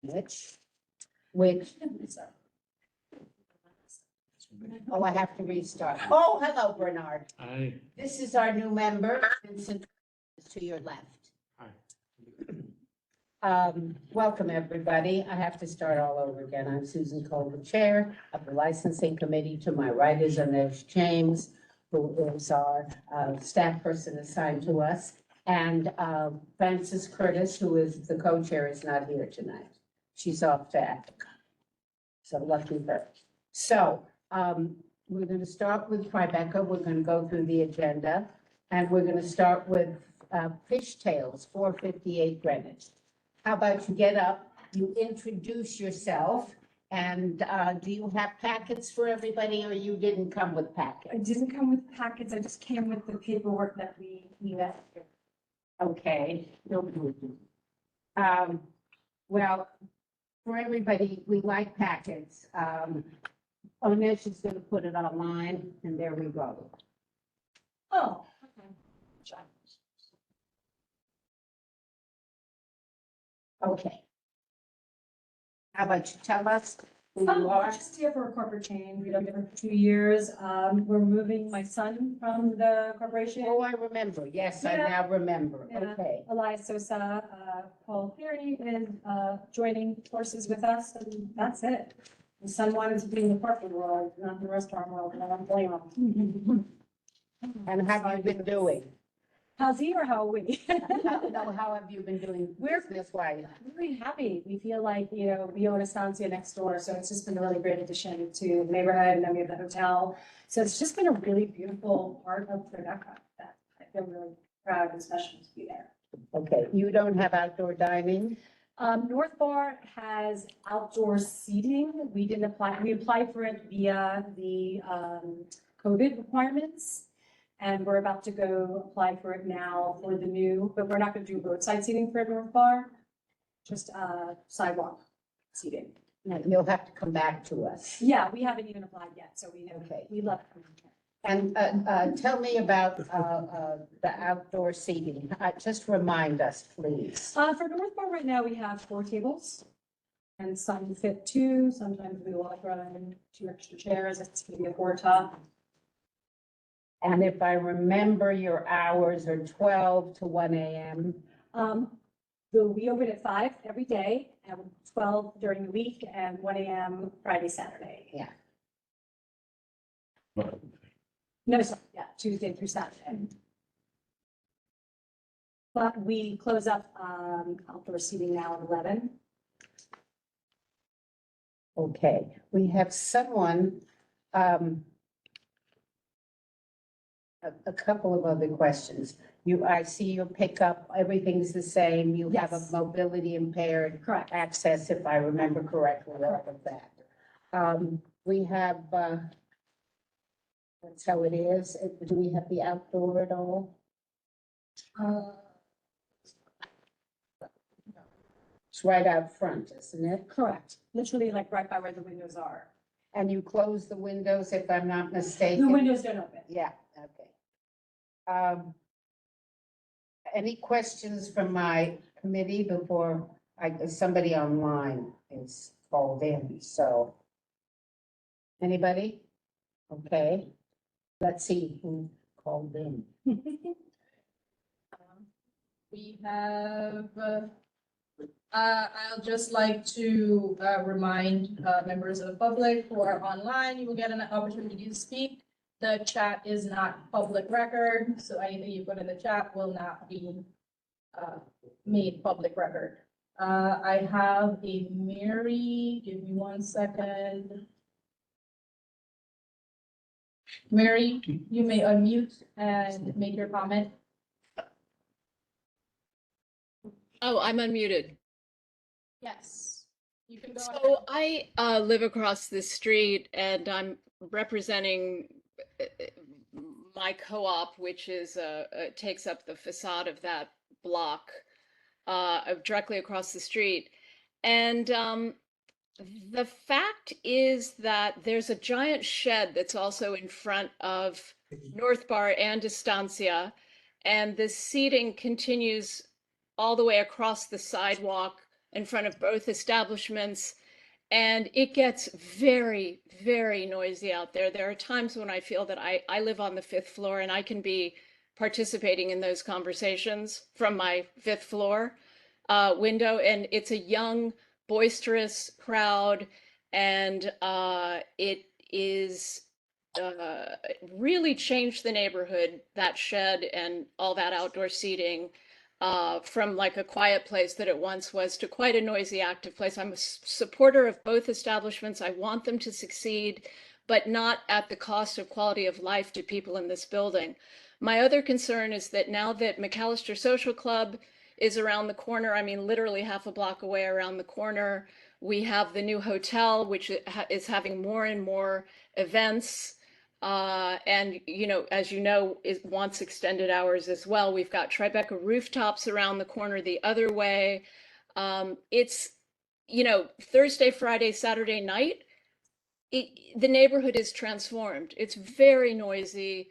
which, oh, I have to restart. Oh, hello, Bernard. Hi. This is our new member, Vincent, to your left. Hi. Welcome, everybody. I have to start all over again. I'm Susan Cole, the Chair of the Licensing Committee. To my right is Anesh James, who is our staff person assigned to us. And Frances Curtis, who is the co-chair, is not here tonight. She's off to Africa. So lucky her. So we're going to start with Tribeca. We're going to go through the agenda. And we're going to start with Fishtails, 458 Greenwich. How about you get up, you introduce yourself, and do you have packets for everybody, or you didn't come with packets? I didn't come with packets, I just came with the paperwork that we needed. Okay. Well, for everybody, we like packets. Onesh is going to put it online, and there we go. Oh, okay. Okay. How about you tell us who you We're are? just here for a corporate change. We've been here for 2 years. We're moving my son from the corporation. Oh, I remember. Yes, I Yeah. now remember. Yeah. Okay. Elias Sosa, Paul Cleary is joining forces with us, and that's it. My son wanted to be in the corporate world, not in the restaurant world, and I don't blame him. And how have you been doing? How's he or how are we? No, how have you been doing We're- business-wise? Really happy. We feel like, we own Estancia next door, so it's just been a really great addition to the neighborhood, and then we have the hotel. So it's just been a really beautiful part of Tribeca that I feel really proud and special to be there. Okay, you don't have outdoor dining? North Bar has outdoor seating. We didn't apply, we applied for it via the COVID requirements. And we're about to go apply for it now for the new, but we're not going to do roadside seating for North Bar, just sidewalk seating. You'll have to come back to us. Yeah, we haven't even applied yet, so we know, Okay. we love it. And tell me about the outdoor seating. Just remind us, please. For North Bar right now, we have 4 tables. And some fit 2, sometimes we will run 2 extra chairs, it's gonna be a 4 top. And if I remember, your hours are 12 to 1 a.m. So we open at 5 every day, and 12 during the week, and 1 a.m. Friday, Saturday. Yeah. No, sorry, yeah, Tuesday through Saturday. But we close up outdoor seating now at 11. Okay, we have someone, a couple of other questions. I see your pickup, everything's the same. You have a Yes. mobility impaired Correct. access, if I remember correctly, all of that. We have, that's how it is. Do we have the outdoor at all? It's right out front, isn't it? Correct. Literally like right by where the windows are. And you close the windows, if I'm not The mistaken? windows don't open. Yeah, okay. Any questions from my committee before somebody online is called in, so. Anybody? Okay, let's see who called in. We have, I'll just like to remind members of the public who are online, you will get an opportunity to speak. The chat is not public record, so anything you put in the chat will not be made public record. I have a Mary, give me 1 second. Mary, you may unmute and make your comment. Oh, I'm unmuted. Yes. You can go ahead. So I live across the street and I'm representing my co-op, which is takes up the facade of that block directly across the street. And the fact is that there's a giant shed that's also in front of North Bar and Estancia, and the seating continues all the way across the sidewalk in front of both establishments. And it gets very, very noisy out there. There are times when I feel that I live on the 5th floor and I can be participating in those conversations from my 5th floor window. And it's a young, boisterous crowd. And it is really changed the neighborhood, that shed and all that outdoor seating. From like a quiet place that it once was to quite a noisy, active place. I'm a supporter of both establishments. I want them to succeed, but not at the cost of quality of life to people in this building. My other concern is that now that McAllister Social Club is around the corner, I mean, literally half a block away around the corner, we have the new hotel, which is having more and more events. And, you know, as you know, it wants extended hours as well. We've got Tribeca Rooftops around the corner the other way. It's, you know, Thursday, Friday, Saturday night, the neighborhood is transformed. It's very noisy,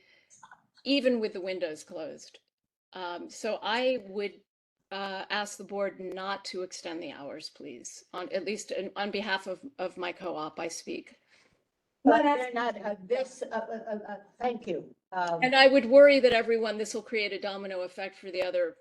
even with the windows closed. So I would ask the board not to extend the hours, please, at least on behalf of my co-op, I speak. But they're not, thank you. And I would worry that this will create a domino effect for the other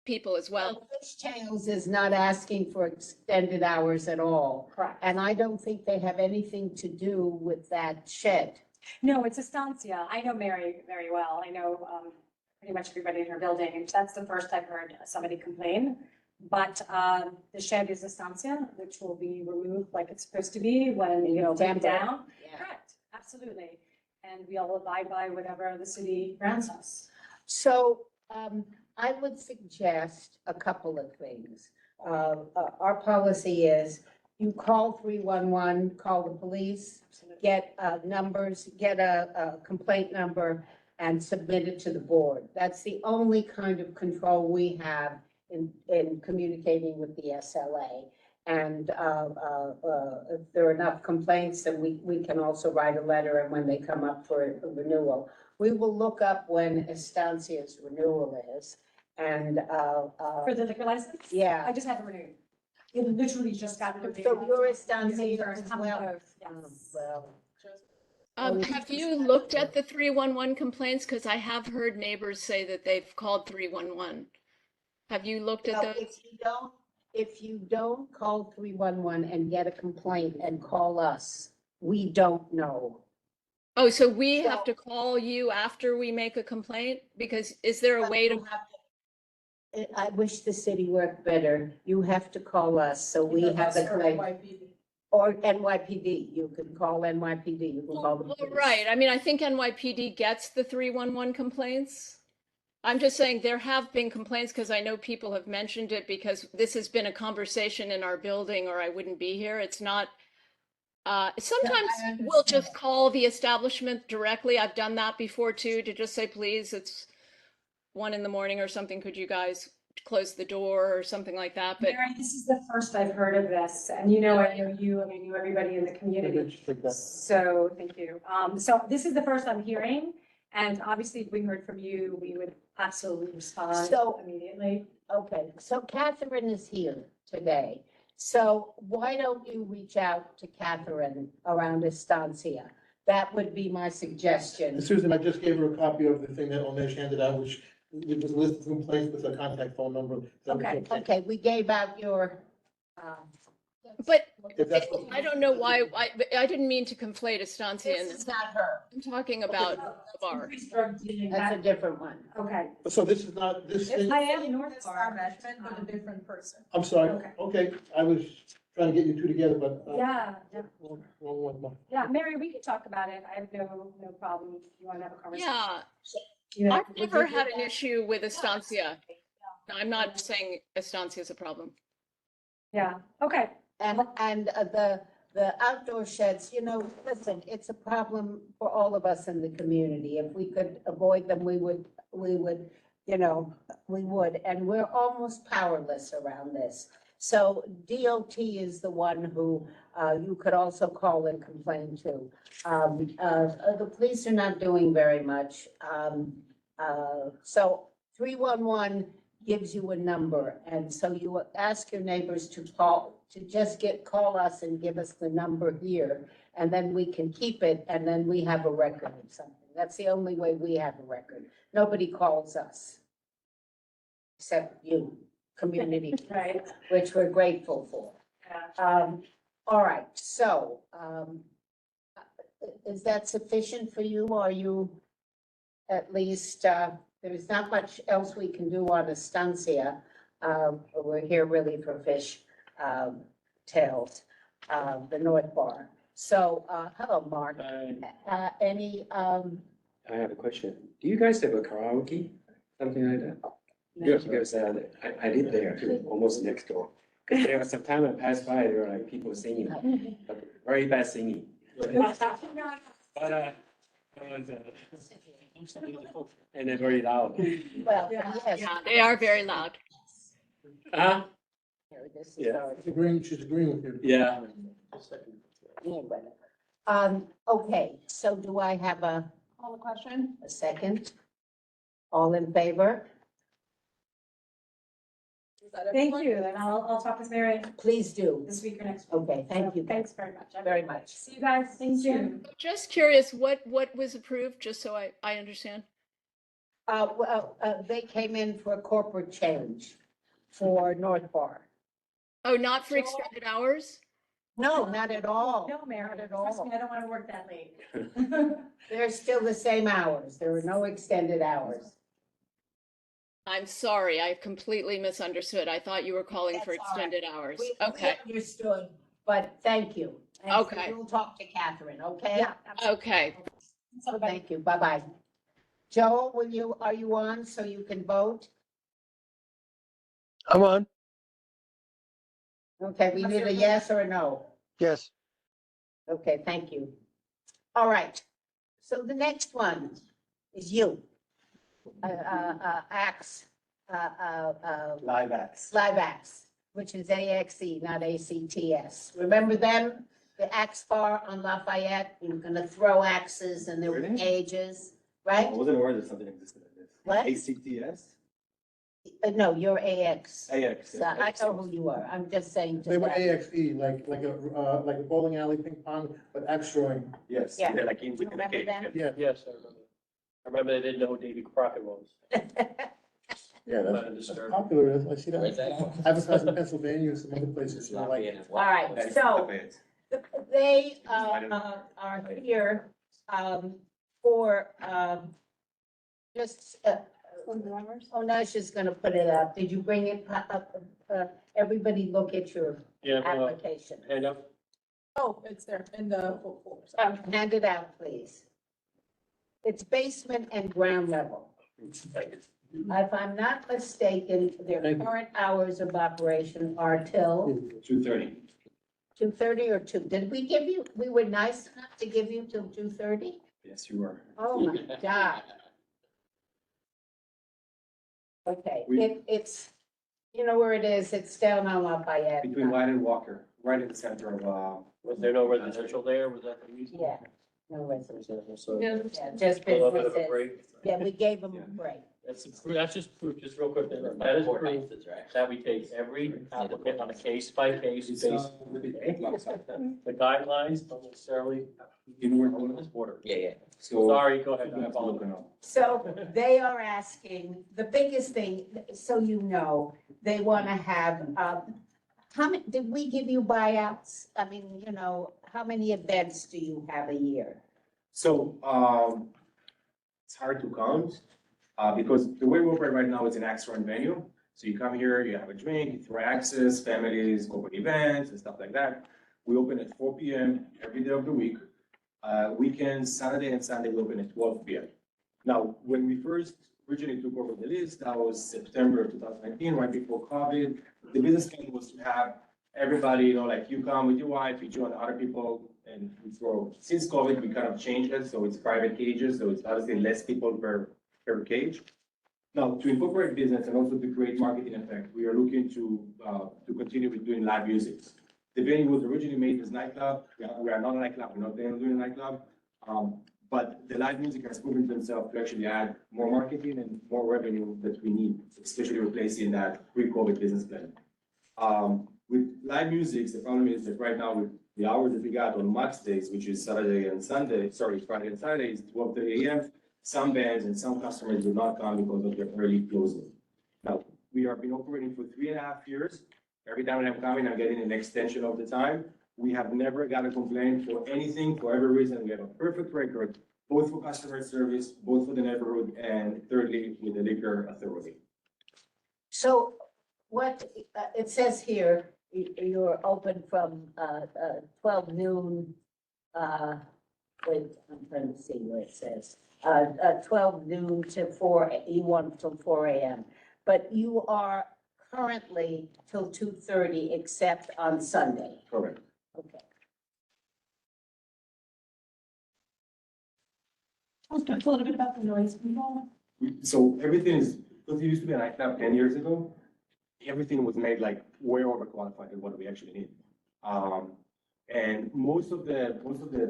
people as well. Fishtails is not asking for extended hours at all. Correct. And I don't think they have anything to do with that shed. No, it's Estancia. I know Mary very well. I know pretty much everybody in her building. And that's the first I've heard somebody complain. But the shed is Estancia, which will be removed like it's supposed to be when you know tamped down. Yeah. Correct, absolutely. And we all abide by whatever the city grants us. So I would suggest a couple of things. Our policy is you call 311, call the police, get numbers, get a complaint number and submit it to the board. That's the only kind of control we have in communicating with the SLA. And if there are enough complaints, then we can also write a letter, and when they come up for a renewal, we will look up when Estancia's renewal is. And For the liquor license? yeah. I just had it renewed. It literally just got renewed. So your Estancia First as come well? both, yes. Well, Have you looked at the 311 complaints? Because I have heard neighbors say that they've called 311. Have you looked at no, those? if you don't call 311 and get a complaint and call us, we don't know. Oh, so we have So- to call you after we make a complaint? Because is there a way to? You have to- I wish the city worked better. You have to call us, so we have the claim. Or NYPD, you can call NYPD, you can call the Well, police. right. I mean, I think NYPD gets the 311 complaints. I'm just saying there have been complaints because I know people have mentioned it because this has been a conversation in our building or I wouldn't be here. It's not. Sometimes I we'll just call the establishment directly. I've done that before too, to just say, please, it's 1 a.m. or something. Could you guys close the door or something like that? But Mary, this is the first I've heard of this, and you know, I know you, and I knew everybody in the community. So, thank you. So this is the first I'm hearing, and obviously if we heard from you, we would absolutely respond So- immediately. Okay, so Catherine is here today. So why don't you reach out to Catherine around Estancia? That would be my suggestion. Susan, I just gave her a copy of the thing that Omesh handed out, which was listed in place with a contact phone number. Okay. Okay, we gave out your, but If that's I don't know why, I didn't mean to conflate Estancia this and is not her, I'm talking about the bar. Drug dealing, that's a different one. okay. So this is not, this thing, I am North It's Bar. our management, but a different person. I'm sorry, Okay. okay, I was trying to get you two together, but. Yeah, Wrong one. yeah, Mary, we can talk about it. I have no problem if you want to have a conversation. Yeah, You know, I've would never you had do an that? issue with Estancia. I'm not saying Estancia is a problem. Yeah, okay. And the outdoor sheds, you know, listen, it's a problem for all of us in the community. If we could avoid them, we would, you know, we would. And we're almost powerless around this. So DOT is the one who you could also call and complain to. The police are not doing very much. So 311, gives you a number. And so you ask your neighbors to call us and give us the number here. And then we can keep it and then we have a record of something. That's the only way we have a record. Nobody calls us. Except you, community, Right. which we're grateful for. Yeah. All right, so, is that sufficient for you? Are you at least, there's not much else we can do on Estancia. We're here really for fish, tails, the North Bar. So, hello, Mark. Any, I have a question. Do you guys have a karaoke? Something like that? Yes. Because I live there too, almost next door. Because there was some time I passed by, there were like people singing, but very bad singing. But, and they're very loud. well, Yeah. yes. Yeah, they are very loud. Ah, Here, this is Yeah. our- She's agreeing with you. yeah. anyway. Okay, so do I have Call the question. a second? All in favor? Is that Thank everyone? you, and I'll talk with Mary Please do. this week or next week. Okay, thank So you Thanks very much. very much. See you guys soon. Just curious, what was approved, just so I understand? They came in for a corporate change for North Bar. Oh, not for Sure. extended hours? No, not at all. No, Mary, Not at trust all. me, I don't want to work that late. They're still the same hours. There were no extended hours. I'm sorry, I completely misunderstood. I thought you were calling for That's all right. extended hours. We Okay, understood, but thank you. And so Okay. We'll talk to Catherine, okay? Yeah. absolutely. okay. So thank you. Bye-bye. Joel, are you on so you can vote? I'm on. Okay, we need a yes or a no. Yes. Okay, thank you. All right, so the next one is you. Axe, Live acts. Live Axe, which is AXE, not ACTS. Remember them? The Axe Bar on Lafayette, we were gonna throw axes and there were Really? cages, I right? wasn't aware that something existed like this. What? ACTS? No, you're AX. AX. So I know who you are. I'm just saying. to They were that. AXE, like a bowling alley ping pong, but axe throwing. Yes, Yeah. they're like in You within a remember cage. them? Yeah, Yes, I remember. I remember they didn't know who Davy Crockett was. yeah, that's popular. I see Where's that that? advertised in Pennsylvania and some other places. you know, like- All right, so they are here for just, Onasha's gonna put it up. Did you bring it up? Everybody look at your Yeah, application. hand up. Oh, it's there in the folder. Hand it out, please. It's basement and ground level. If I'm not mistaken, their Thank you. current hours of operation are till 2:30. 2:30 or 2. Did we give you, we were nice enough to give you till 2:30? Yes, you were. Oh, my God. Okay, We- it's, you know where it is? It's down on Lafayette. Between White and Walker, right in the center of, Was there no residential there? Was that the reason? Yeah, no residential. So, Yeah, just a little bit of a businesses. break. Yeah, we gave them a Yeah. break. That's just proof, just real quick, that is proof that we take every applicant on a case by case basis. The guidelines don't necessarily go in this order. yeah. So. Sorry, go ahead. You have to look it up. So they are asking, the biggest thing, so you know, they want to have, how many, did we give you buyouts? I mean, you know, how many events do you have a year? So, it's hard to count, because the way we operate right now is an axe run venue. So you come here, you have a drink, you throw axes, families, corporate events and stuff like that. We open at 4 p.m. every day of the week. Weekends, Saturday and Sunday, we open at 12 p.m. Now, when we first originally took over the list, that was September of 2019, right before COVID. The business plan was to have everybody, you know, like you come with your wife, you join other people, and we throw. Since COVID, we kind of changed it, so it's private cages, so it's obviously less people per cage. Now, to incorporate business and also to create marketing effect, we are looking to continue with doing live music. The venue was originally made as nightclub. We are not a nightclub. We're not doing a nightclub. But the live music has proven themselves to actually add more marketing and more revenue that we need, especially replacing that pre-COVID business plan. With live music, the problem is that right now with the hours that we got on max days, which is Saturday and Sunday, sorry, Friday and Saturday is 12:30 a.m. Some bands and some customers do not come because of their early closing. Now, we have been operating for 3.5 years. Every time I'm coming, I'm getting an extension of the time. We have never got a complaint for anything, for every reason. We have a perfect record, both for customer service, both for the neighborhood, and thirdly, with the liquor authority. So what, it says here, you're open from 12 noon, wait, I'm trying to see where it says. 12 noon to 4, you want till 4 a.m. But you are currently till 2:30 except on Sunday. Correct. Okay. Talk a little bit about the noise control. So everything is, because it used to be a nightclub 10 years ago, everything was made like way overqualified than what we actually need. And most of the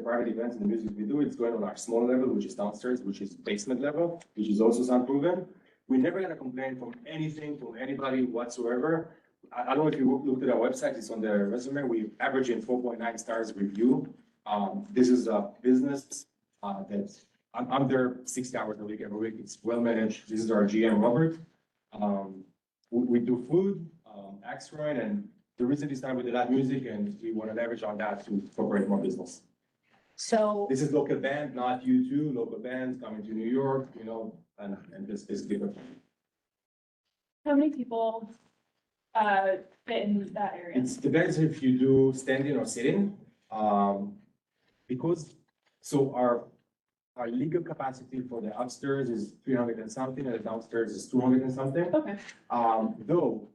private events and the music we do, it's going on our small level, which is downstairs, which is basement level, which is also soundproven. We never got a complaint from anything, from anybody whatsoever. I don't know if you looked at our website, it's on the resume, we averaging 4.9 stars review. This is a business that's, I'm there 60 hours a week, every week, it's well managed. This is our GM, Robert. We do food, Axroid, and the reason this time we did live music, and we want to leverage on that to incorporate more business. So, This is local band, not U2, local bands coming to New York, you know, and this is different. How many people fit in that area? It depends if you do standing or sitting. Because, so our legal capacity for the upstairs is 300 and something, and the downstairs is 200 and something. Okay. Though,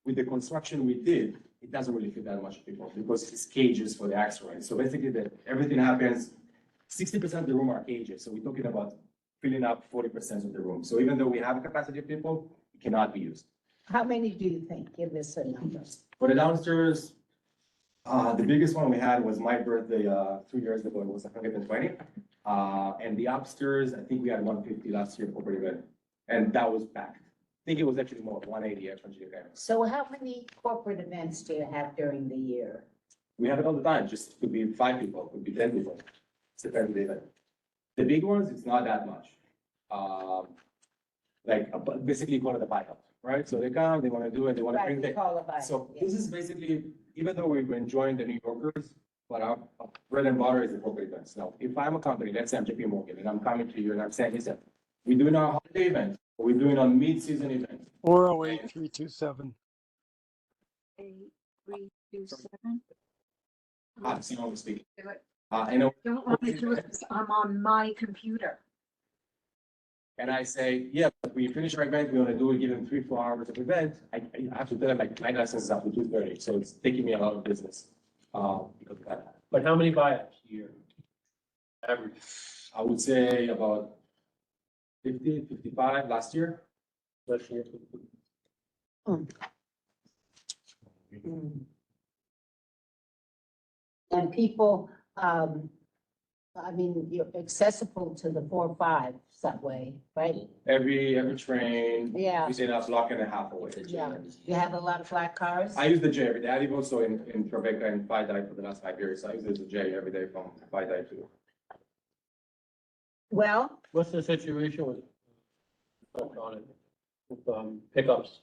with the construction we did, it doesn't really fit that much people because it's cages for the Axroid. So basically, everything happens, 60% of the room are cages. So we're talking about filling up 40% of the room. So even though we have a capacity of people, it cannot be used. how many do you think? Give us a number. For the downstairs, the biggest one we had was my birthday 2 years ago. It was 120. And the upstairs, I think we had 150 last year for event, and that was packed. I think it was actually more 180 actually. So how many corporate events do you have during the year? We have it all the time. Just could be 5 people, could be 10 people. It's depends on the event. The big ones, it's not that much. Basically call it a buyout, right? So they come, they want to do it, they want to Right, bring we the. call it by. So this is basically, even though we've been enjoying the New Yorkers, but our bread and butter is the corporate events. Now, if I'm a company, let's say I'm JP Morgan, and I'm coming to you and I'm saying, listen, we're doing our holiday event, or we're doing our mid-season event. 408-327. 8327. Simone was speaking. Do it. And Don't want me to, I'm on my computer. I say, yeah, but we finish our event, we want to do it, give them 3-4 hours of event. I have to tell them like my license is up to 2:30, so it's taking me a lot of business. Because of that. But how many buyouts a year? Average. I would say about 50, 55 last year. Last year. And people, I mean, you're accessible to the 4-5 subway, right? Every train, Yeah, within a block and a half away. yeah. You have a lot of black cars? I use the J every day. I live also in Tribeca and Fidei for the last 5 years. I use the J every day from Fidei to. Well, What's the situation with, on it, with pickups?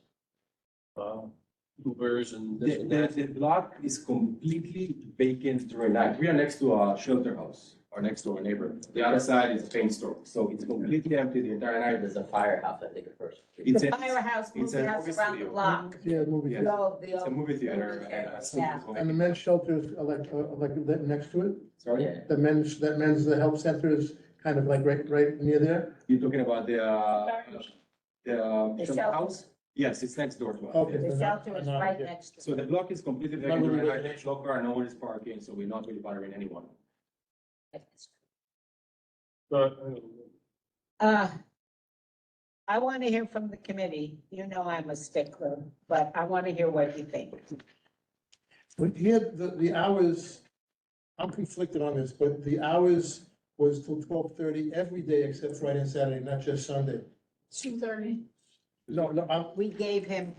Ubers and this and that? The block is completely vacant during night. We are next to a shelter house, or next to our neighbor. The other side is a paint store, so it's completely empty the entire night. There's a firehouse, I think, at first. It's the a- firehouse, it's movie a house movie around the studio. block. Yeah, movie. Yeah. theater. Oh, the It's a old- movie theater. Yeah. And the men's shelter is like next to it? Sorry, Yeah. The men's health center is kind of like right near there? you're talking about the The shelter shelter. house? Yes, it's next door to us. Okay. The shelter is right next to So the it. block is completely Not vacant really during night. residential. No car, no one is parking, so we're not really bothering anyone. But, I want to hear from the committee. You know I'm a stickler, but I want to hear what you think. But here, the hours, I'm conflicted on this, but the hours was till 12:30 every day except Friday and Saturday, not just Sunday. 2:30. No, We gave him,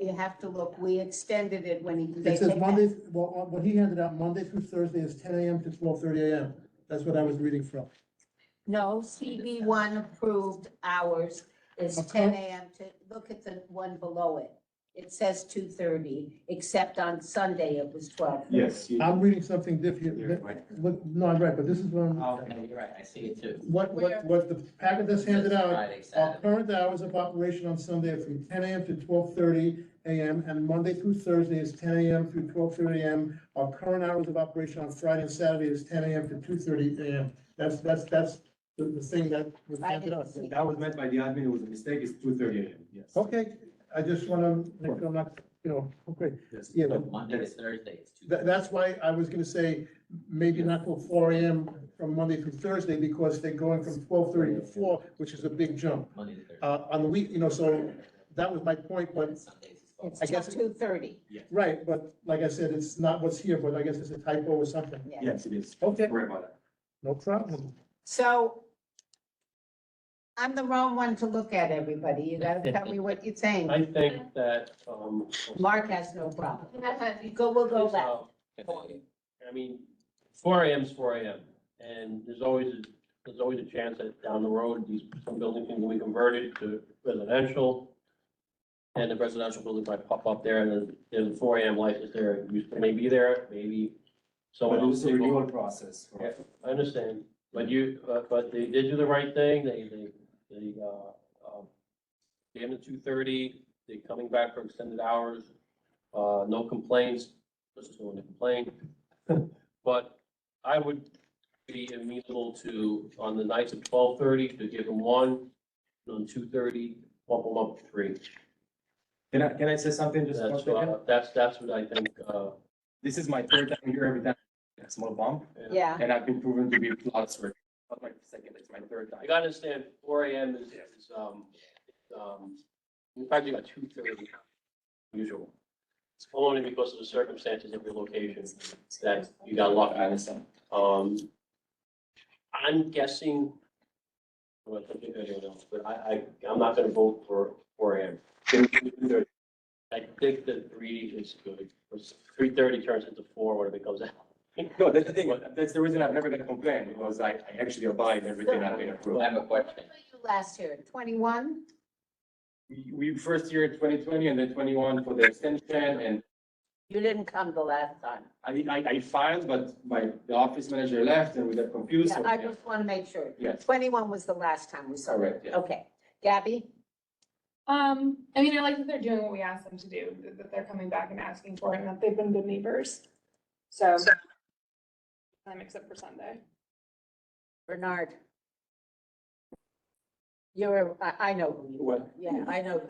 you have to look, we extended it when he. they it says take Monday, that- well, what he handed out, Monday through Thursday is 10 AM to 12:30 AM. That's what I was reading from. No, CB one approved hours is Okay. 10 AM to, look at the one below it. It says 2:30, except on Sunday it was 12. Yes. I'm reading something different. No, I'm right, but this is what I'm. Oh, you're right, I see it too. What the packet that's handed out, Friday, our Saturday. current hours of operation on Sunday are from 10 AM to 12:30 AM, and Monday through Thursday is 10 AM through 12:30 AM. Our current hours of operation on Friday and Saturday is 10 AM to 2:30 AM. That's the thing that was I handed didn't out. see. That was meant by the admin, it was a mistake, it's 2:30 AM, yes. Okay, I just wanna make sure I'm not, okay. Yes. Yeah, So but Monday to Thursday is 2:30. that's why I was gonna say, maybe not till 4 AM from Monday through Thursday, because they're going from 12:30 to 4, which is a big jump. Monday to Thursday. On the week, so that was my point, but, And Sundays is 12. It's I till guess- 2:30, right, but like I said, it's not what's here, but I guess it's a typo or something. yeah. Yes, it is. Okay. Sorry about that. No problem. So I'm the wrong one to look at, everybody. You gotta tell me what you think. I think that, Mark has no problem. We'll go back. I mean, 4 AM is 4 AM, and there's always a chance that down the road, some buildings can be converted to residential. And the residential building might pop up there, and then there's a 4 AM license there, you may be there, maybe someone But it else. was a renewal process. Yeah, I understand, but but they did do the right thing, they gave them 2:30, they coming back for extended hours, no complaints, this is no one to complain. But I would be amenable to, on the nights of 12:30, to give them 1, and on 2:30, bump them up to 3. Can I say something just one second? That's what I think, This is my third time here, every time, a small bump, Yeah, and I've been proven to be flawless for, not my second, it's my third time. you gotta understand, 4 AM is, in fact, you got 2:30 usual. It's only because of the circumstances of your location that you got lucky. I understand. I'm guessing, well, I think I don't know, but I'm not gonna vote for 4 AM. I think that 3 is good, 3:30 turns into 4 when it becomes out. No, that's the thing, that's the reason I've never got a complaint, because I actually abide everything I've been I approved. have a question. you last year, 21? We first year 2020 and then 21 for the extension, and You didn't come the last time. I filed, but the office manager left and we got confused. Yeah, so- I just want to make sure. Yes, 21 was the last time we saw it. correct, yeah. Okay. Gabby? I mean, I like that they're doing what we asked them to do, that they're coming back and asking for it, and that they've been good neighbors. So, except for Sunday. Bernard? I know who you are. What? Yeah, I know.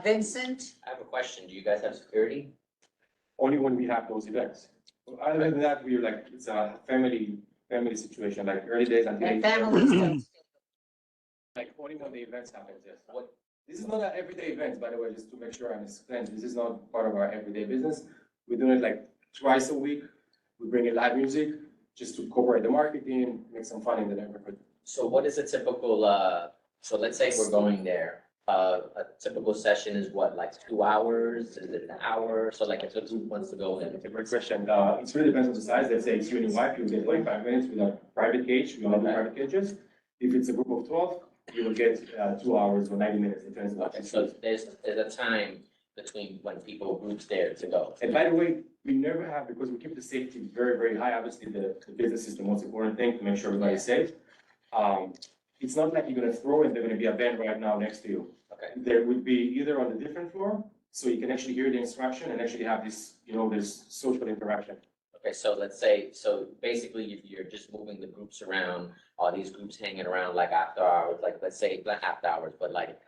Vincent? I have a question. Do you guys have security? Only when we have those events. Other than that, we're like, it's a family situation, like early days until. And families don't. Like only when the events happen, yes. What, This is not an everyday event, by the way, just to make sure I'm explained, this is not part of our everyday business. We're doing it like twice a week. We bring in live music just to incorporate the marketing, make some fun in the neighborhood. so what is a typical, so let's say we're going there. A typical session is what, like 2 hours? Is it an hour? So like if a group wants to go in. It's a great question. It really depends on the size. Let's say it's you and your wife, you'll get 45 minutes with a private cage. We only do Okay. private cages. If it's a group of 12, you will get 2 hours or 90 minutes, depends on what Okay, you so choose. there's a time between when people groups there to go. And by the way, we never have, because we keep the safety very, very high. Obviously, the business is the most important thing to make sure everybody's safe. It's not like you're gonna throw and there's gonna be a band right now next to you. Okay, There would be either on a different floor, so you can actually hear the instruction and actually have this, this social interaction. okay, so let's say, so basically you're just moving the groups around, all these groups hanging around like after hours, like let's say not after hours, but like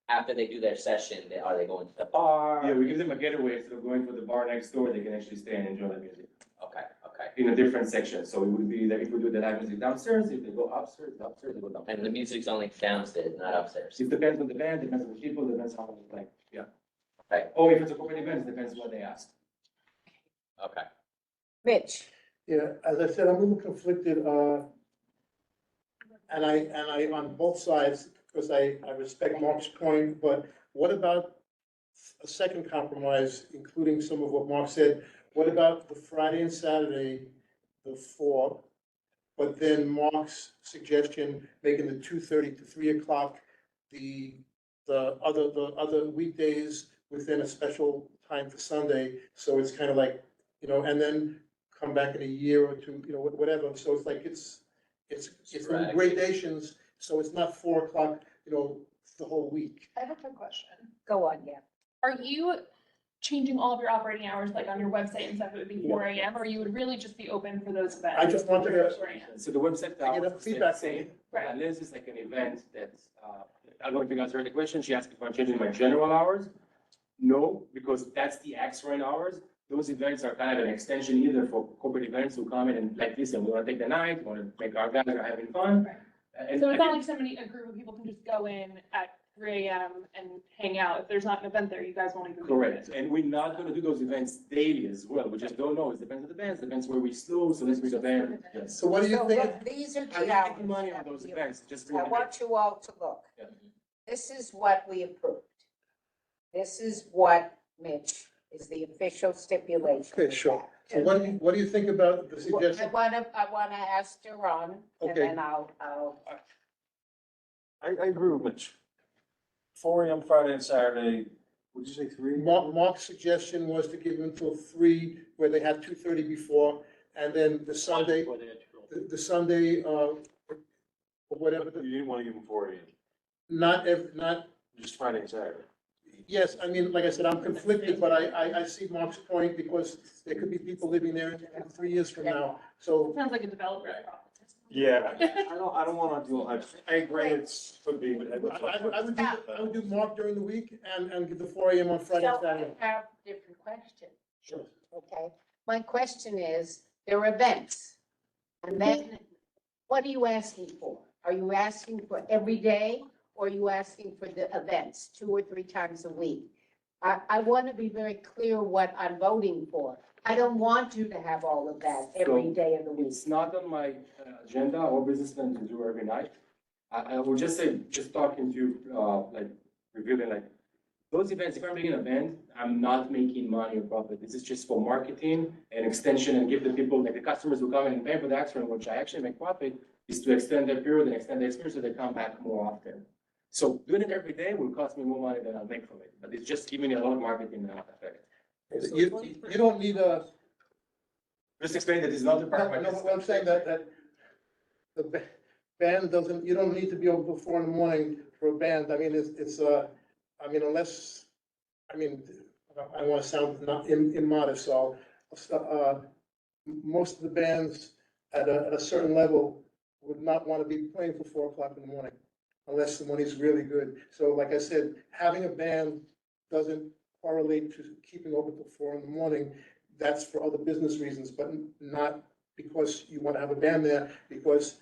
after they do their session, are they going to the bar? Yeah, we give them a getaway instead of going for the bar next door, they can actually stay and enjoy the music Okay, okay. in a different section. So it would be that if we do the live music downstairs, if they go upstairs, they go downstairs. And the music's only downstairs, not upstairs. It depends on the band, depends on the people, depends on like, yeah. Okay. Or if it's a corporate event, it depends what they ask. Okay. Mitch? Yeah, as I said, I'm a little conflicted. and I, on both sides, because I respect Mark's point, but what about a second compromise, including some of what Mark said? What about the Friday and Saturday, the 4? But then Mark's suggestion, making the 2:30 to 3 o'clock, the other weekdays within a special time for Sunday. So it's kind of like, and then come back in a year or two, whatever. So it's like, it's in gradations, so it's not 4 o'clock, the whole week. I have a quick question. Go on, yeah. Are you changing all of your operating hours, like on your website and stuff, it would be 4 AM, or you would really just be open for those events? I just wanted to, 4 AM? So the website. I get hours stay feedback the from same, you. Right. Unless it's like an event that's, I don't know if you guys heard the question, she asked if I'm changing my general hours. No, because that's the X-Run hours. Those events are kind of an extension either for corporate events who come in and like this, and we want to take the night, want to make our guys are having fun. Right. And So it's not again, like a group of people can just go in at 3 AM and hang out. If there's not an event there, you guys won't even. correct, and we're not gonna do those events daily as well, we just don't know, it depends on the bands, depends where we slow, so let's bring the band. Yes. So what do you So think? look, these are Are the you hours. making money on that those we- events? Just. I want you all to look. Yeah. This is what we approved. This is what, Mitch, is the official stipulation. Okay, of sure. that. So what do you think about the I suggestion? wanna ask Duran, and Okay. then I'll, I agree with Mitch. 4 AM Friday and Saturday, would you say 3? Mark's suggestion was to give them until 3, where they had 2:30 before, and then the Sunday, Before they had to go. the Sunday, or whatever, You didn't want to give them 4 AM, not, just Friday and Saturday. yes, I mean, like I said, I'm conflicted, but I see Mark's point, because there could be people living there in 3 years from now, so. Sounds like a developer problem. Yeah, I don't want to do, I agree, it's, could be. I would do Mark during the week and give the 4 AM on Friday and so I Saturday. have a different question. Sure. Okay, my question is, there are events, and then what are you asking for? Are you asking for every day, or are you asking for the events 2 or 3 times a week? I want to be very clear what I'm voting for. I don't want you to have all of that every So, day of the week. It's not on my agenda or business plan to do every night. I would just say, just talking to, like, reviewing, like, those events, if I'm making an event, I'm not making money or profit. This is just for marketing and extension and give the people, like the customers who come in and pay for the extra, which I actually make profit, is to extend their period and extend their experience so they come back more often. So doing it every day will cost me more money than I'll make from it, but it's just giving me a lot of marketing effect. You don't need a, Just explain that it's not the part. no, what I'm saying that the band doesn't, you don't need to be over till 4 in the morning for a band. I mean, I mean, unless, I mean, I want to sound not immodest, so, most of the bands at a certain level would not want to be playing till 4 o'clock in the morning, unless the money's really good. So like I said, having a band doesn't correlate to keeping open till 4 in the morning. That's for other business reasons, but not because you want to have a band there, because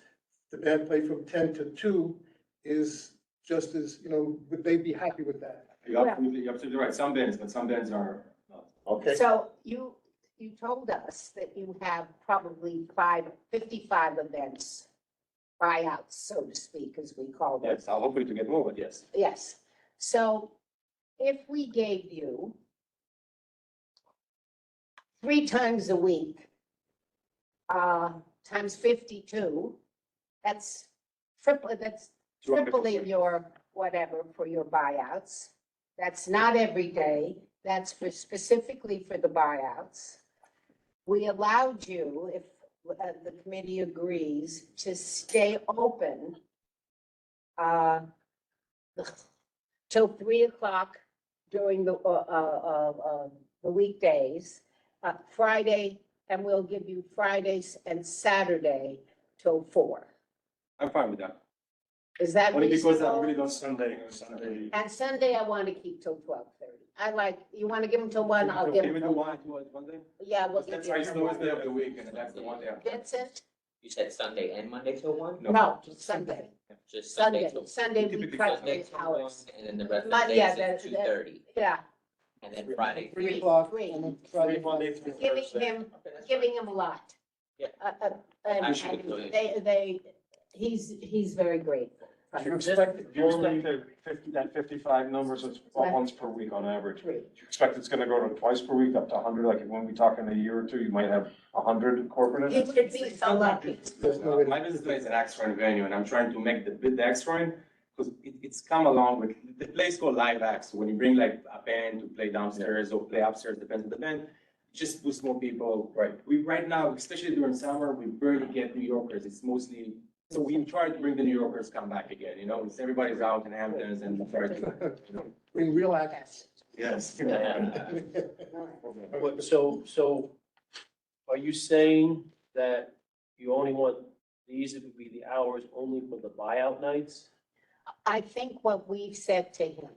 the band played from 10 to 2 is just as, would they be happy with that? You're absolutely right. Some bands, but some bands are not. Okay. So you told us that you have probably 55 events, buyouts, so to speak, as we call them. Yes, I'll hopefully to get more, but yes. Yes. So if we gave you 3 times a week, times 52, that's tripling your whatever for your buyouts. That's not every day. That's specifically for the buyouts. We allowed you, if the committee agrees, to stay open till 3 o'clock during the weekdays, Friday, and we'll give you Fridays and Saturday till 4. I'm fine with that. Is that Only because I reasonable? really don't. Sunday. And Sunday, I want to keep till 12:30. You want to give them till 1, I'll give Even them. the one day? Yeah, we'll give That's you. our till slowest 1. day of the week, and that's the one day. Vincent? You said Sunday and Monday till 1? No, Sunday. Just Sunday Sunday, till. Sunday we Typically cut Sunday those till 1, hours. and then the rest of But the yeah, days is that- 2:30, Yeah, and then Friday. 3 o'clock. Three. And then Friday. Monday through giving Thursday. him a lot. Yeah. And Actually, they, He's very grateful. Do you expect that 55 numbers is once per week on average? Do you expect it's gonna go to twice per week, up to 100, like when we talk in a year or two, you might have 100 corporate? He would be so lucky. My business plan is an X-Run venue, and I'm trying to make the X-Run, because it's come along with, the place called Live X. When you bring like a band to play downstairs or play upstairs, depends on the band, just boost more people. Right. We, right now, especially during summer, we barely get New Yorkers. It's mostly, so we try to bring the New Yorkers come back again, you know, it's everybody's out in Hamptons and try to, you know, Bring real actors. yes. So are you saying that you only want these to be the hours only for the buyout nights? I think what we've said to him,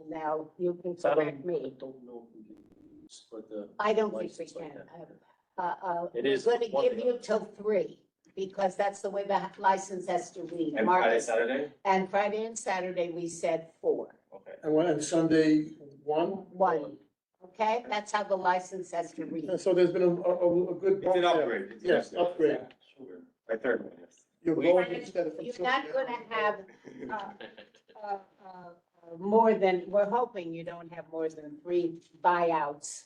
now you can So I correct me, don't know if we can split the I don't think we license like can. that. It We're is gonna one give day. you till 3, because that's the way the license has to read. And Mark Friday, it. Saturday? And Friday and Saturday, we said 4, Okay. And Sunday, 1? 1. Okay, that's how the license has to read. So there's been a good. It's an upgrade. It's an Yes, upgrade. Sure. My third one, yes. You're going instead of. from You're 6 not to gonna 9. have, more than, we're hoping you don't have more than 3 buyouts.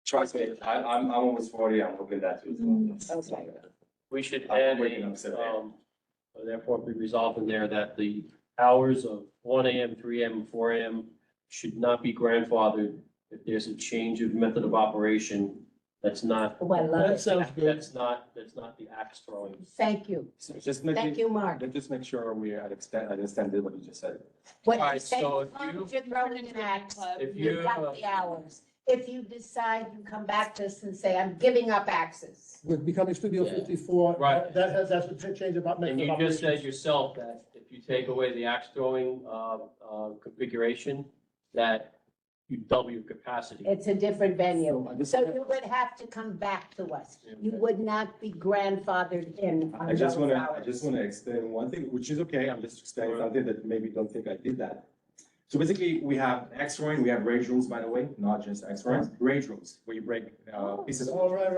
Trust me, I'm almost 40, I'm hoping that too. as well. Okay. We should I'm add waking up Saturday. therefore be resolved in there that the hours of 1 AM, 3 AM, and 4 AM should not be grandfathered if there's a change of method of operation that's not. Oh, I love it. That's not the axe throwing. Thank you. So just Thank make, you, Mark. let's just make sure we understand what you just said. What All you right, say, so as if long you- as you're throwing an axe, If you you, got the hours. If you decide, you come back to us and say, I'm giving up axes. With becoming Studio Yeah. 54. Right. That's a change about. and method you of just said operations. yourself that if you take away the axe throwing, configuration, that you double your capacity. It's a different venue. I just- So you would have to come back to us. You would not be grandfathered in. on I just those wanna, hours. explain one thing, which is okay, I'm just explaining something that maybe don't think I did that. So basically, we have X-rowing, we have rage rooms, by the way, not just X-rowing, rage rooms, where you break, pieces Oh, of. right.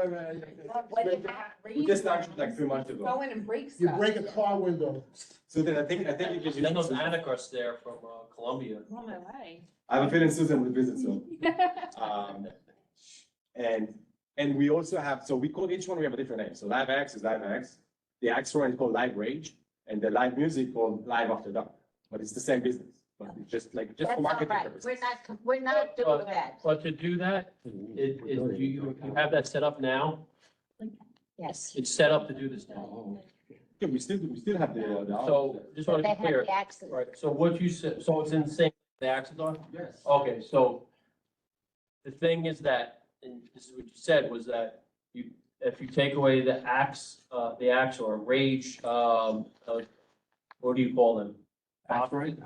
What you have, We just launched like 3 months ago. Go in and break You stuff. break a car window. So then I think you can. Then those anarchists there from Colombia. On my way. I have a feeling Susan will visit soon. And we also have, so we call each one, we have a different name. So Live X is Live X. The X-Rowing is called Live Rage, and the live music called Live After Dark. But it's the same business, but it's just that's for all marketing right. purposes. We're not doing that. But to do that, you have that set up now? Yes. It's set up to do this now. Yeah, we still have the. So just want They to have be clear, the axes. right? So what you said, so it's in the same, the axes are? Yes. Okay, so the thing is that, and this is what you said, was that you, if you take away the axe or rage, what do you call them? X-Rowing?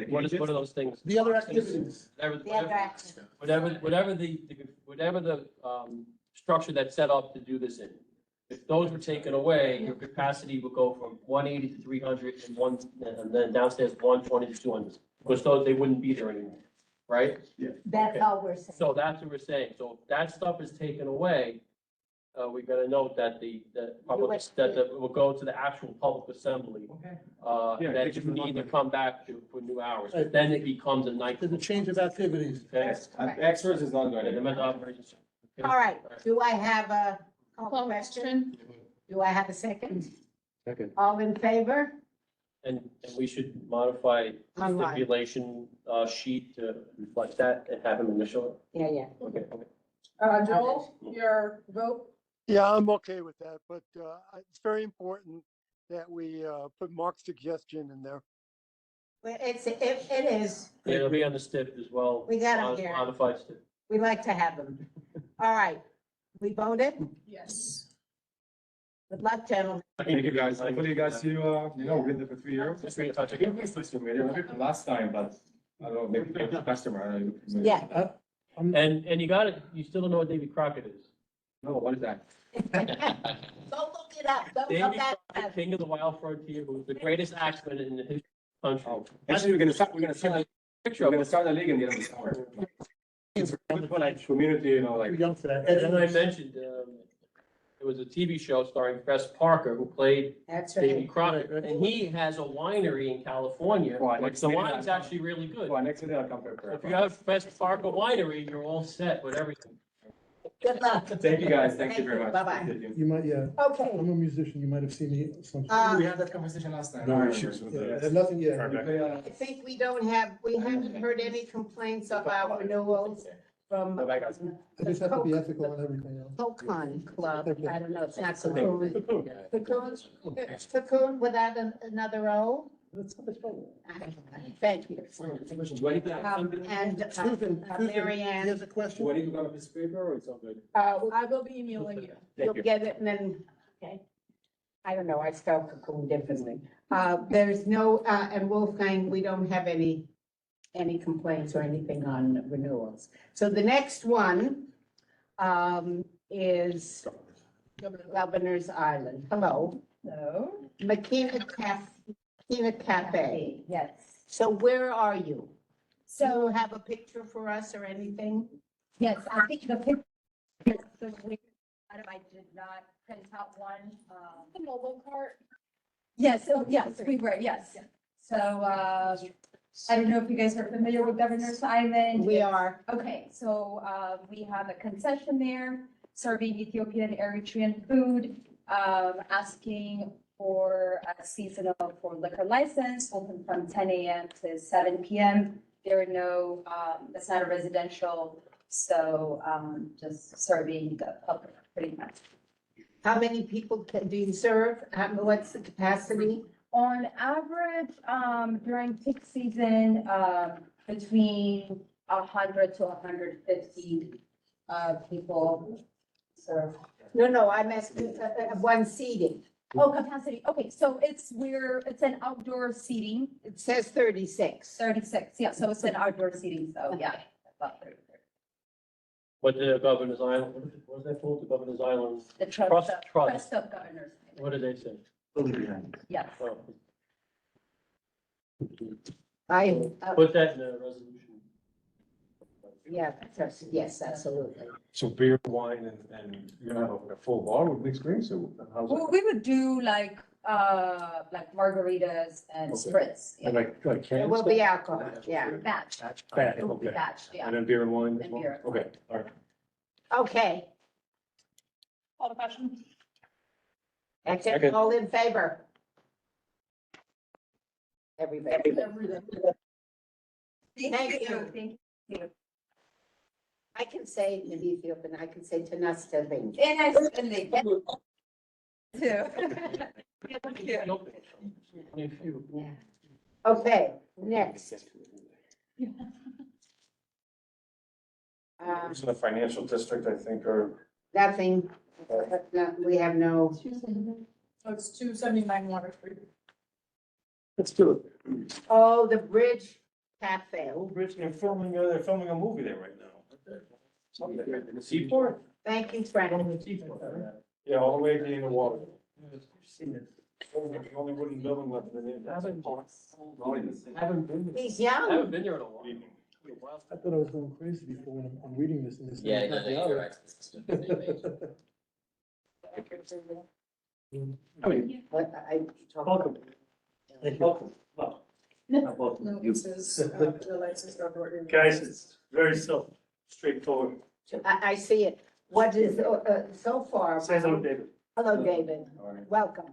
What are those things? The other activities. The other axes. Whatever the structure that's set up to do this in. If those were taken away, your capacity would go from 180 to 300 and then downstairs 120 to 200. Because those, they wouldn't be there anymore, right? That's Okay. all we're saying. So that's what we're saying. So if that stuff is taken away, we're gonna note that the public, that it will go to the actual public assembly. Okay. That thank you you for need to the- come back to, for new hours. Right. Then it becomes a night. There's a change of activities. Okay? Yes, X-Rows is not going And the method to. of operations. Okay? All right, do I have a question? Do I have a second? Second. All in favor? And we should modify the Online. stipulation, sheet to reflect that and have him initial. Yeah. Okay. Joel, your vote? Yeah, I'm okay with that, but it's very important that we put Mark's suggestion in there. Well, it is. It'll be on the stip as well. We got him here. Modified stip. We like to have them. All right, we voted? Yes. Good luck, gentlemen. Thank you, guys. Hopefully you guys see, we've been there for 3 years. Just be in touch I again. think we switched to media last time, but I don't know, maybe the customer. I don't know. Yeah. And you got it, you still don't know what Davy Crockett is. No, what is that? Go look it up. Go Davy look at Crockett, king of the wild frontier, who was the greatest axeman in the history of the country. Actually, we're gonna start Picture we're of gonna him. start a league in the end of the summer. It's good for like community, Too young for that. And then I mentioned, it was a TV show starring Chris Parker, who played That's Davy right. Crockett. And he has a winery in California, Well, which the wine's actually really good. Well, next day I'll come prepare. If you have Chris Parker Winery, you're all set with everything. Good luck. Thank you, guys. Thank you very much. Bye-bye. Appreciate you. You might, yeah, Okay. I'm a musician, you might have seen me some. We had that conversation last time. No I issues with remember. that. And nothing yet. I think we haven't heard any complaints about renewals from Bye-bye, guys. I just have to be ethical and everything else. Cocoon Club. I don't know, it's not Cocoon. Cocoon without another O? Thank you. Do I need to have something? And Susan, Mary Ann. here's a question. Do I need to grab a piece of paper or it's all good? I will be emailing you. You'll get it and then, okay. I don't know, I spell cocoon differently. There's no, and Wolfgang, we don't have any complaints or anything on renewals. So the next one, is Governor's Island. Hello, So, Makina Cafe. yes. So where are you? Do you So, have a picture for us or anything? yes, I think the picture, I did not print out one, The mobile cart. Yes, oh, yes, we were, yes. So, I don't know if you guys are familiar with Governor's Island. We are. Okay, so, we have a concession there serving Ethiopian, Eritrean food, asking for a seasonal for liquor license, open from 10 a.m. to 7 p.m. There are no, it's not a residential, so, just serving the public pretty much. How many people do you serve? What's the capacity? On average, during peak season, between 100 to 150 people serve. No, I'm asking, one seating. Oh, capacity. Okay, so it's an outdoor seating, It says 36. 36. Yeah, so it's an outdoor seating, so yeah. About 30. What the Governor's Island, what is that called? The Governor's Island? The Trust. Trust of Governors. What did they say? Yes. Oh, I, Put that in the resolution. yeah, yes, absolutely. So beer, wine, and you're gonna have a full bar with mixed drinks, or how's Well, it? we would do like margaritas and Okay. spritz. Yeah. And like There cans? will be alcohol, yeah. Batch. Batch, It will be okay. batched, yeah. And then beer and wine as And well? beer. Okay, all right. Okay, Call the question. that's it, Second. all in favor? Everybody. Thank you. Thank you. I can say in Ethiopian, I can say Tanasta thing. And I certainly get too. Thank you. Okay, next. It's in the financial district, I think, or Nothing, no, we have no, So it's 279 Water Street. let's do it. oh, the Bridge Cafe. Old Bridge, they're filming a movie there right now. In the seaport? Thank you, Frank. Yeah, all the way to the end of water. Only wooden building left in it. Haven't been there. He's I young. haven't been there in a while. I thought I was going crazy before when I'm reading this and this. Yeah, no, no, you're right. I mean, What I talk welcome. Welcome. Well, not welcome. No, You- it says, the license number. Guys, it's very simple, straightforward. I see it. What is, so far? Say hello, David. Hello, David. Welcome.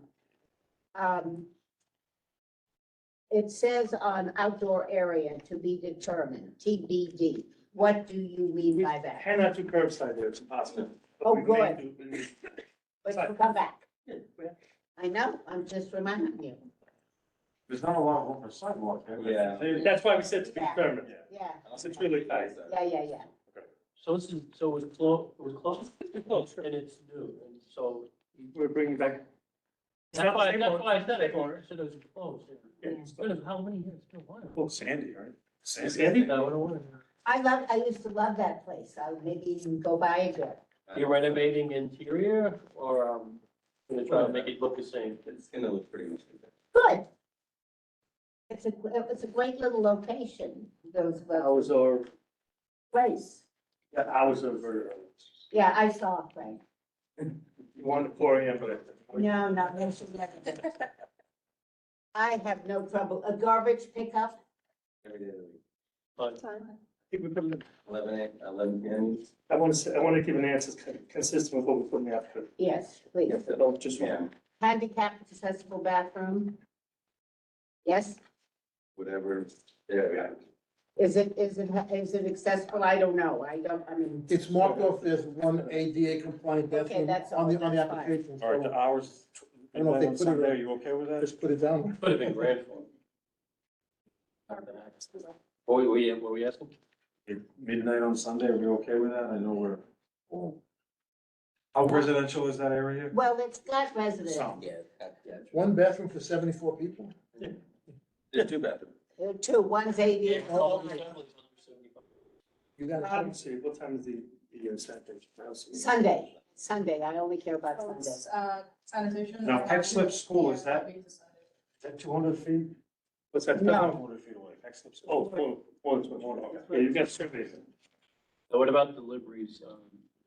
It says on outdoor area to be determined, TBD. What do you mean by that? Cannot do curbside there, it's impossible. Oh, We may good. do- But you come back. I know, I'm just reminding you. There's not a lot of open sidewalk there. Yeah. That's why we said to be determined. Yeah, It's really tight. yeah. So this is, so it was closed, and it's new, and so we're bringing back. That's why I said it was closed. It's been how many years? It's been a while. Well, Sandy, right? Sandy? No, I don't want to. I used to love that place. I'll maybe even go by again. You're renovating interior or, gonna try to make it look the same? It's gonna look pretty much like that. Good. It's a great little location, those, Hours or, place. hours over. Yeah, I saw it, Frank. You want 4 AM, but. No, no, no, she never did. I have no trouble. A garbage pickup? Every day of the week. But Fine. I think we put in, 11 p.m. I want to say, I want to give an answer consistent with what we put in the application. Yes, please. I don't just Yeah, want. Handicap accessible bathroom? Yes? whatever. Yeah. Is it accessible? I don't know. I mean, It's marked off as one ADA compliant Okay, bathroom that's on the all, that's fine. application. All right, the So hours, I don't know if they on put it Sunday, there. are you okay with that? just put it down. Could have been grandfathered. What were we asking? Midnight on Sunday, are we okay with that? I know we're. How residential is that area? well, it's got residents. Some. Yeah. One bathroom for 74 people? There's 2 bathrooms. There are two, one's 80. You got Um, it. Let's see, what time is the sanitation? Sunday. I only care about So Sunday. it's, sanitation. Now, Peck Slip School, is Yeah, that, Monday to Sunday. is that 200 feet? What's that? No. 200 feet away, Peck Slip Oh, School. yeah, you've got surveys. So what about deliveries,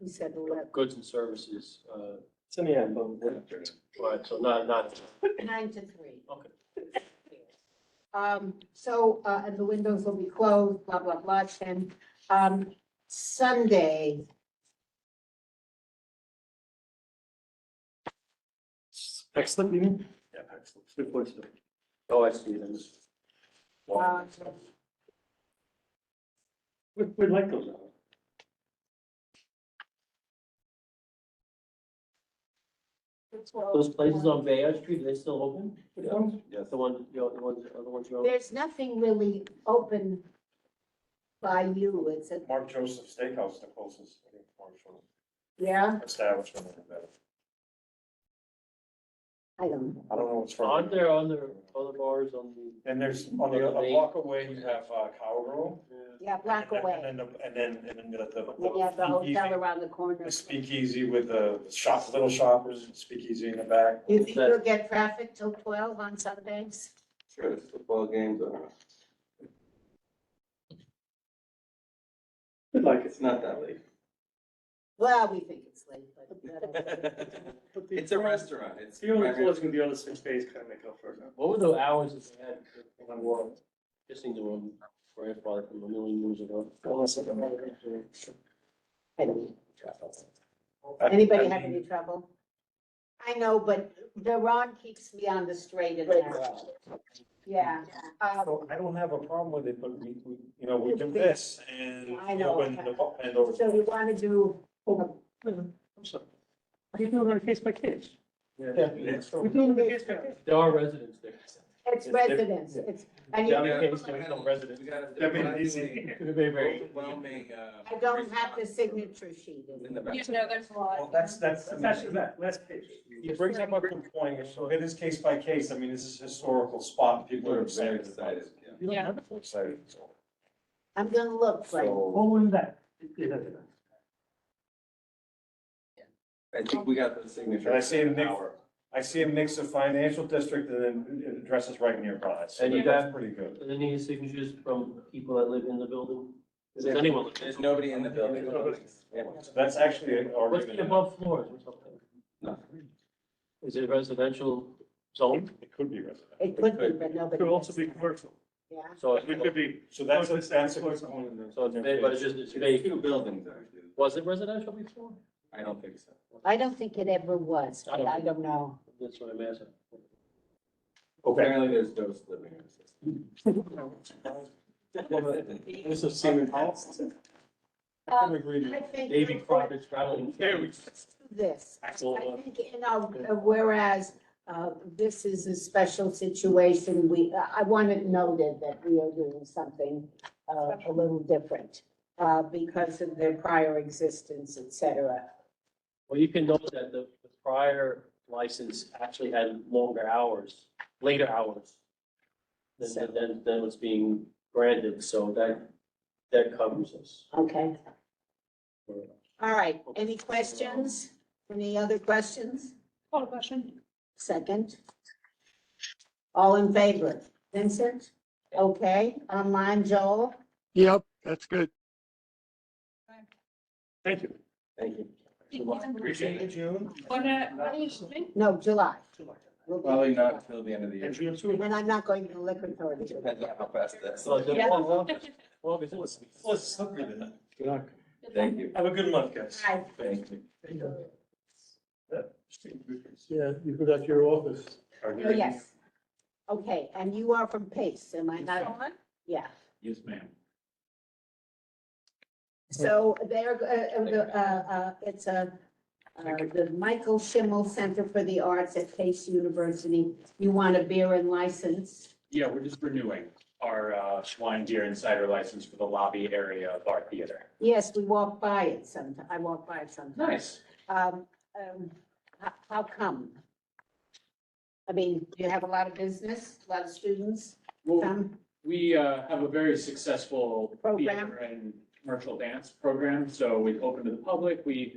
He said 11. goods and services? It's in the end, but. Right, so not. 9 to 3. Okay. And the windows will be closed, blah, blah, blah, 10. Sunday, Excellent, you mean? Yeah, excellent. Good place to. Oh, I see, then. uh, We like those hours. Those places on Bay Street, are they still open? Yes. The ones, the other ones you're. there's nothing really open by you. It's a, Mark Joseph Steakhouse, the closest, I think, commercial yeah, establishment. I don't know. I don't know what's from. Aren't there other bars on the? And there's, on the, a block away, you have, Cowgirl. Yeah, block away. And then the. Then you have the hotel speakeasy- around the corner. The speakeasy with the shop, little shoppers, speakeasy in the back. You think you'll get traffic till 12 on Sundays? Sure, it's football games or. Like, It's not that late. Well, we think it's late, but. It's a restaurant. It's. the only closing the other 6 days kind of make up for it. What were the hours that they had on World? Guessing they were grandfather from a million years ago. I don't know. Anybody have any trouble? I know, but the Ron keeps me on the straight and narrow. Yeah. So I don't have a problem with it, but we, you know, we do this and. I know. And over. So you want to do, I'm sorry. Are you doing it on a case by case? Yeah. We're doing it case by case. There are residents there. it's residents, it's, and you, Yeah, case, there's no residents. That made it easy. Very. Overwhelming, I don't have the signature sheet. In the back. You know, there's a lot. Well, that's. that, last page. He brings up a good point, so it is case by case, I mean, this is a historical spot, people are We're very excited. excited, yeah. You don't Yeah. have it? Excited, so. I'm gonna look, right? So, What was that? I think we got the signature. And I see a in an mix- hour. I see a mix of financial district and then it addresses right nearby, so And you that's got- pretty good. Any signatures from people that live in the building? Is there anyone? living? There's nobody in the building. Yeah. So that's actually our. What's the above floors or something? No. Is it residential zone? It could be residential. It could be, but nobody. commercial. Yeah. So it could be. So that's a good So it's big, but it's just, it's It's big. 2 buildings, actually. Was it residential before? I don't think so. I don't think it ever was, but I don't know. That's what I'm asking. Apparently there's those living in This is Seaman House. I Agreed. think Davy let's Crockett's rattling. do this. I Axel, think, whereas, this is a special situation, I want it noted that we are doing something, a little different, because of their prior existence, et cetera. Well, you can note that the prior license actually had longer hours, later hours than what's being granted, so that covers us. Okay. All right, any questions? Any other questions? Call question. Second? All in favor? Vincent? Okay, online, Joel? Yep, that's good. Thank you. Thank you. Appreciate it. June? When are you shooting? No, July. We'll be- Probably not until the end of the year. And June And then I'm not going to the liquor authority. Depends on how fast that's. So, Yeah. let's look at that. Good luck. Thank you. Have a good month, guys. Bye. Thank you. Yeah, you forgot your office. Oh, yes. Okay, and you are from Pace, am I not? Yeah. Yes, ma'am. So they're, it's the Michael Schimmel Center for the Arts at Pace University. You want a beer and license? Yeah, we're just renewing our wine, beer, and cider license for the lobby area of our theater. Yes, we walk by it sometime. I walk by it sometimes. Nice. How come? I mean, do you have a lot of business, a lot of students? Well, Come? we have a very successful Program? theater and commercial dance program, so we open to the public. We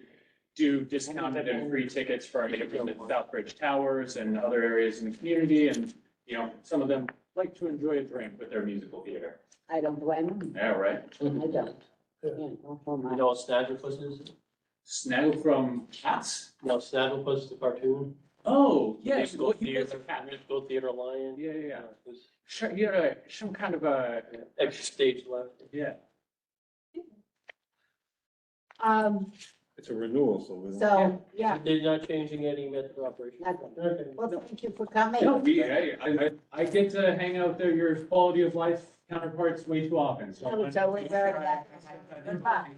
do discounted and free tickets for our neighbors at Southbridge Towers and other areas in the community, and, you know, some of them like to enjoy a drink with their musical theater. I don't blame them. Yeah, right? I don't. Yeah, oh my. You know what Snagglepuss is? Snaggle from Cats? No, Snagglepuss, the cartoon. Oh, yeah. Musical he was a theater, cat. musical theater lion. Yeah, yeah, yeah. There's Sure, yeah, some kind of a, extra stage left. yeah. It's a renewal, so. So, yeah. They're not changing any method of operation. Okay. Okay. Well, thank you for coming. No, I get to hang out there, your quality of life counterparts way too often, so. No, it's always very nice. Exactly.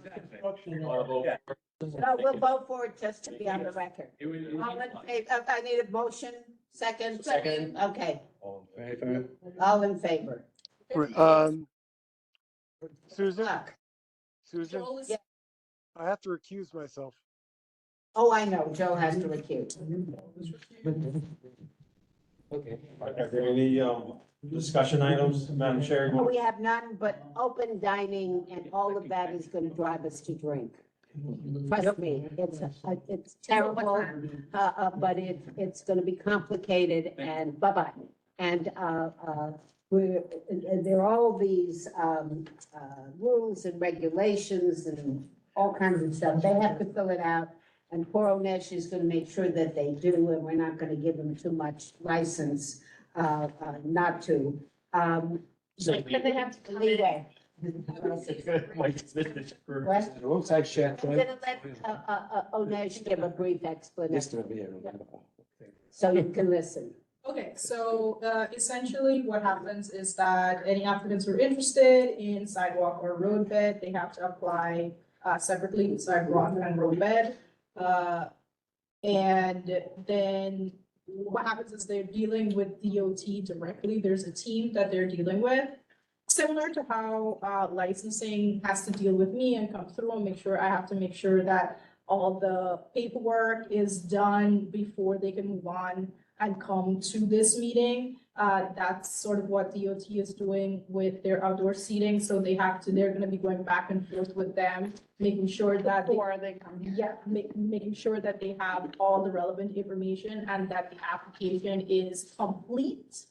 Yeah. No, we'll vote for it just to be on the record. It would- it would All be in fun. favor, I need a motion, second? Second. Okay, All in favor? all in favor. Susan, Luck. Susan, Joel is- Yeah. I have to recuse myself. Oh, I know, Joe has to recuse. Okay. Are there any, discussion items, Madam Chair? We have none but open dining, and all of that is gonna drive us to drink. Trust me, it's terrible, but it's gonna be complicated, and bye-bye. And, there are all these, rules and regulations and all kinds of stuff. They have to fill it out, and poor Onesh is gonna make sure that they do, and we're not gonna give them too much license, not to. But they have to come in. Leeway. What? It looks like Chef. I'm gonna let, Onesh give a brief explanation, so you can listen. Okay, so essentially what happens is that any applicants who are interested in sidewalk or roadbed, they have to apply separately to sidewalk and roadbed. And then what happens is they're dealing with DOT directly. There's a team that they're dealing with. Similar to how licensing has to deal with me and come through and make sure, I have to make sure that all the paperwork is done before they can move on and come to this meeting. That's sort of what DOT is doing with their outdoor seating, so they're gonna be going back and forth with them, making sure that. Before they come here. Yeah, making sure that they have all the relevant information and that the application is complete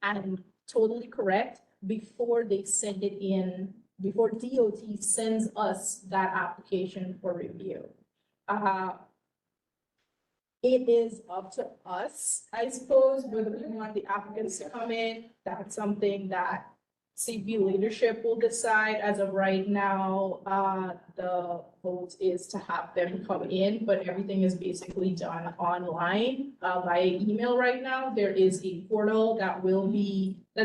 and totally correct before they send it in, before DOT sends us that application for review. It is up to us, I suppose, whether we want the applicants to come in. That's something that CV leadership will decide. As of right now, the vote is to have them come in, but everything is basically done online, via email right now. There is a portal that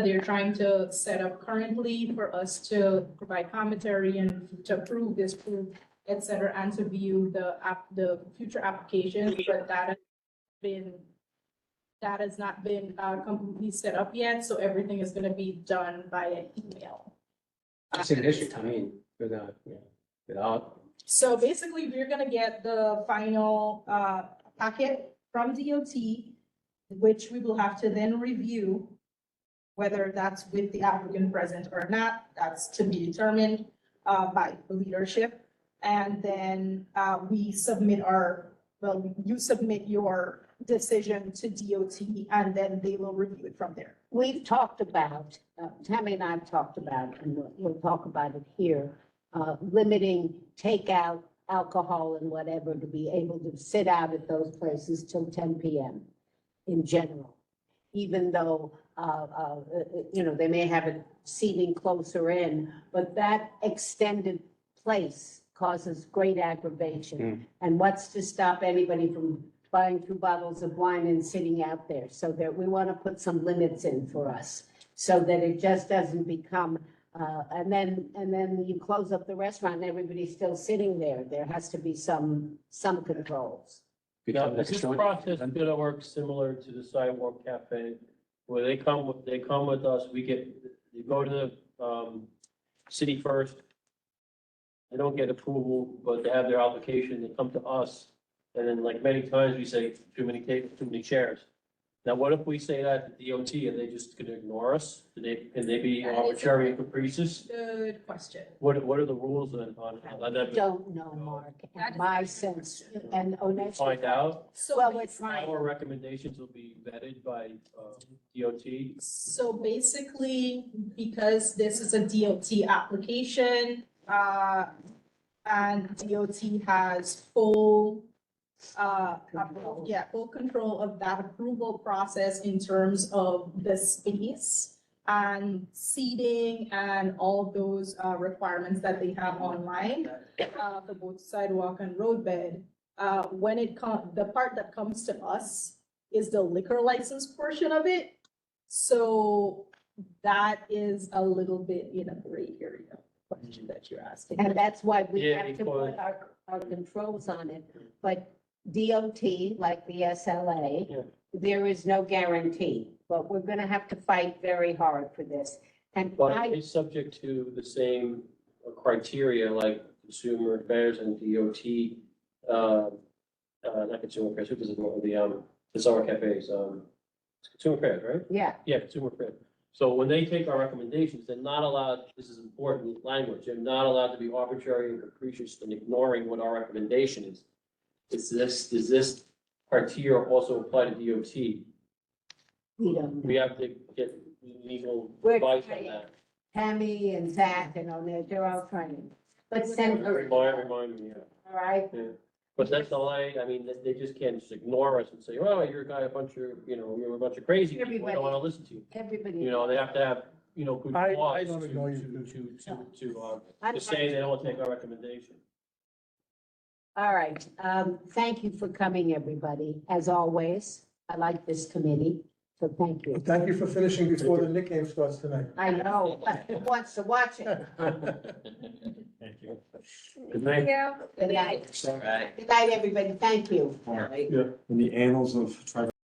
they're trying to set up currently for us to provide commentary and to approve, disapprove, et cetera, and to view the future applications, but that has not been completely set up yet, so everything is gonna be done via email. It's an issue, I mean, without. So basically, we're gonna get the final packet from DOT, which we will have to then review whether that's with the applicant present or not. That's to be determined by the leadership. And then you submit your decision to DOT, and then they will review it from there. We've talked about, Tammy and I have talked about, and we'll talk about it here, limiting takeout alcohol and whatever to be able to sit out at those places till 10 PM in general. Even though, they may have it seating closer in, but that extended place causes great aggravation. And what's to stop anybody from buying 2 bottles of wine and sitting out there? So that we want to put some limits in for us, so that it just doesn't become, and then you close up the restaurant and everybody's still sitting there. There has to be some controls. Now, is this process gonna work similar to the sidewalk cafe, where they come with us, you go to the, city first. They don't get approval, but they have their application, they come to us, and then like many times we say, too many tables, too many chairs. Now, what if we say that to DOT and they just gonna ignore us? Can they be That is a arbitrary and capricious? Good question. What are the rules on that? Don't know, Mark, in my sense, and Onesh. Find out? So Well, it's my, Our recommendations will be vetted by, DOT. So basically, because this is a DOT application, and DOT has full control of that approval process in terms of the space and seating and all those requirements that they have online for both sidewalk and roadbed. When the part that comes to us is the liquor license portion of it. So that is a little bit in a gray area question that you're asking. and that's why we Yeah, have to because- put our controls on it. But DOT, like the SLA, Yeah. there is no guarantee, but we're gonna have to fight very hard for this. And But it's subject to the same criteria like consumer affairs and DOT, not consumer affairs, who does it, the summer cafes, it's consumer affairs, right? yeah, Yeah, consumer affairs. So when they take our recommendations, they're not allowed, this is important language, they're not allowed to be arbitrary and capricious in ignoring what our recommendation is. Does this criteria also apply to DOT? we don't know. We have to get legal We're advice on trying. that. Tammy and Zach and all that, they're all trying. But send her, Remind me, yeah. all right? Yeah. But that's the way, I mean, they just can't just ignore us and say, well, you're a guy, you're a bunch of crazy people, we don't wanna listen to you. Everybody. You know, they have to have, good I cause don't ignore you. to say they don't take our recommendation. All right, thank you for coming, everybody, as always. I like this committee, so thank you. Thank you for finishing before the nickname starts tonight. I know, but who wants to watch it? Thank you. Good night. Good night. Right. Good night, everybody, thank you. In the annals of